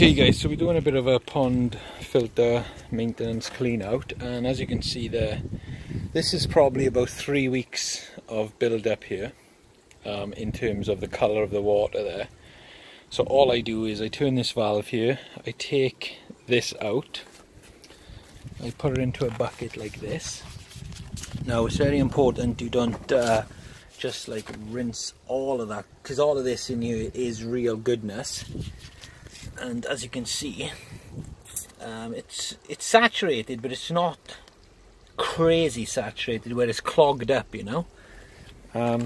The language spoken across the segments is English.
Okay guys, so we're doing a bit of a pond filter maintenance clean out, and as you can see there, this is probably about 3 weeks of build up here in terms of the colour of the water there. So all I do is I turn this valve here, I take this out, I put it into a bucket like this. Now it's very important you don't just like rinse all of that, because all of this in here is real goodness. And as you can see, it's saturated, but it's not crazy saturated where it's clogged up, you know.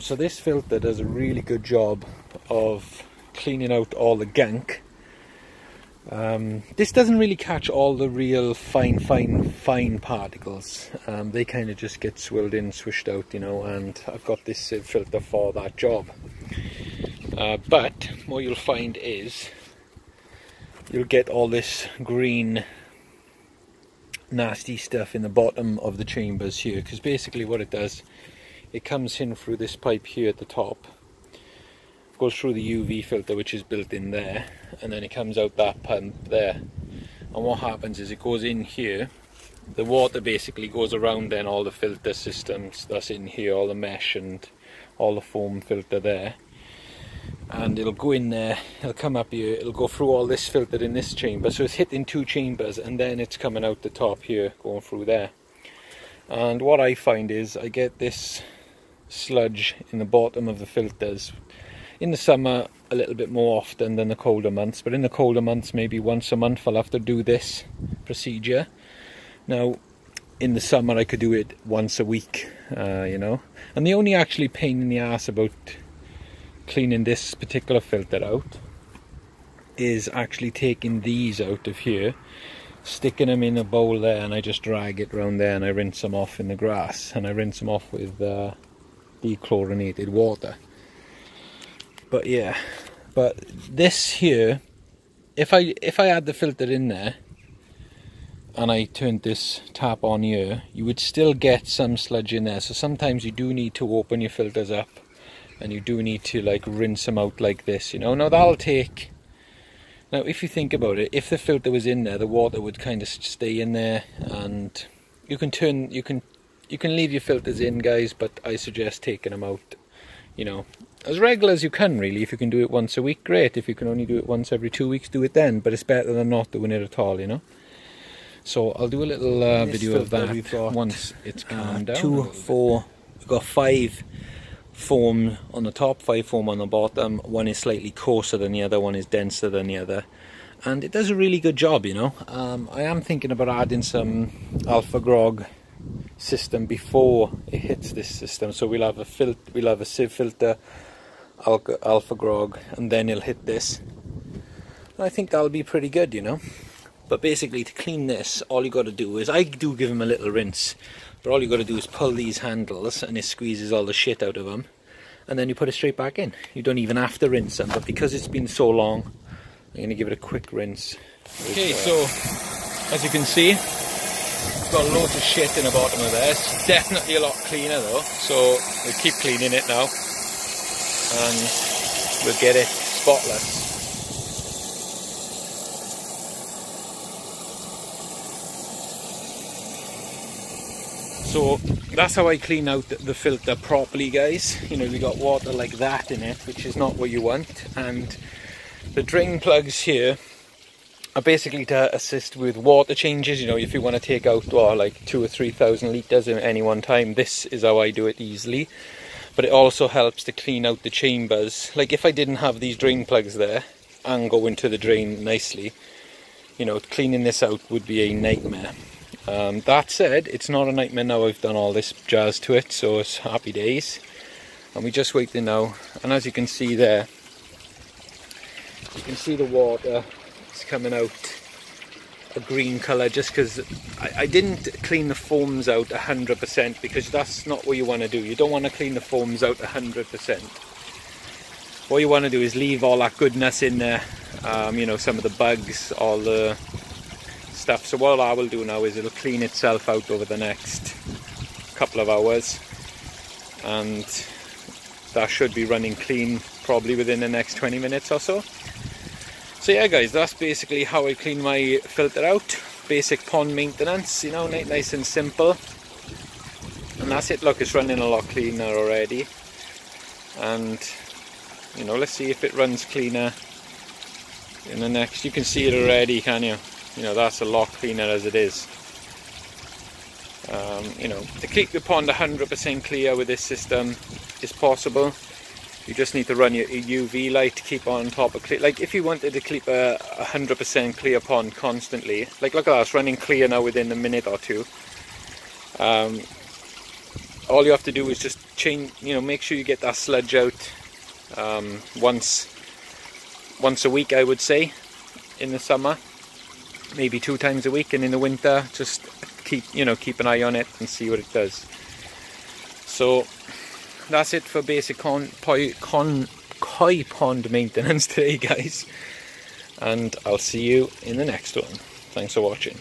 So this filter does a really good job of cleaning out all the gunk. This doesn't really catch all the real fine particles. They kind of just get swilled in, swished out, you know, and I've got this filter for that job. But what you'll find is you'll get all this green nasty stuff in the bottom of the chambers here, because basically what it does, it comes in through this pipe here at the top, goes through the UV filter which is built in there, and then it comes out that pump there, and what happens is it goes in here, the water basically goes around then all the filter systems that's in here, all the mesh and all the foam filter there, and it'll go in there, it'll come up here, it'll go through all this filter in this chamber, so it's hitting 2 chambers and then it's coming out the top here, going through there. And what I find is I get this sludge in the bottom of the filters in the summer a little bit more often than the colder months, but in the colder months maybe once a month I'll have to do this procedure. Now in the summer I could do it once a week, you know, and the only actually pain in the ass about cleaning this particular filter out is actually taking these out of here, sticking them in a bowl there, and I just drag it around there and I rinse them off in the grass, and I rinse them off with dechlorinated water. But yeah, but this here, if I had the filter in there and I turned this tap on here, you would still get some sludge in there. So sometimes you do need to open your filters up and you do need to like rinse them out like this, you know. Now that'll take, now if you think about it, if the filter was in there, the water would kind of stay in there, and you can leave your filters in, guys, but I suggest taking them out, you know, as regular as you can really. If you can do it once a week, great. If you can only do it once every 2 weeks, do it then, but it's better than not doing it at all, you know. So I'll do a little video of that once it's calmed down. We've got 5 foam on the top, 5 foam on the bottom. One is slightly coarser than the other, one is denser than the other, and it does a really good job, you know. I am thinking about adding some alpha grog system before it hits this system, so we'll have a sieve filter, alpha grog, and then it'll hit this. I think that'll be pretty good, you know. But basically to clean this, all you got to do is, I do give them a little rinse, but all you got to do is pull these handles and it squeezes all the shit out of them, and then you put it straight back in. You don't even have to rinse them, but because it's been so long, I'm going to give it a quick rinse. Okay, so as you can see, it's got loads of shit in the bottom of there. It's definitely a lot cleaner though, so we'll keep cleaning it now and we'll get it spotless. So that's how I clean out the filter properly, guys. You know, we got water like that in it, which is not what you want. And the drain plugs here are basically to assist with water changes. You know, if you want to take out like 2,000 or 3,000 litres at any one time, this is how I do it easily. But it also helps to clean out the chambers. Like if I didn't have these drain plugs there and go into the drain nicely, you know, cleaning this out would be a nightmare. That said, it's not a nightmare now I've done all this jazz to it, so it's happy days. And we just waiting now, and as you can see there, you can see the water is coming out a green colour, just because I didn't clean the foams out 100%, because that's not what you want to do. You don't want to clean the foams out 100%. What you want to do is leave all that goodness in there, you know, some of the bugs, all the stuff. So what I will do now is it'll clean itself out over the next couple of hours, and that should be running clean probably within the next 20 minutes or so. So yeah guys, that's basically how I clean my filter out. Basic pond maintenance, you know, nice and simple. And that's it. Look, it's running a lot cleaner already. And you know, let's see if it runs cleaner in the next. You can see it already, can you? You know, that's a lot cleaner as it is. You know, to keep the pond 100% clear with this system is possible. You just need to run your UV light to keep on top of clear. Like if you wanted to keep a 100% clear pond constantly, like look at that, it's running clear now within a minute or two. All you have to do is just change, you know, make sure you get that sludge out once a week, I would say, in the summer, maybe 2 times a week, and in the winter just keep an eye on it and see what it does. So that's it for basic koi pond maintenance today guys, and I'll see you in the next one. Thanks for watching.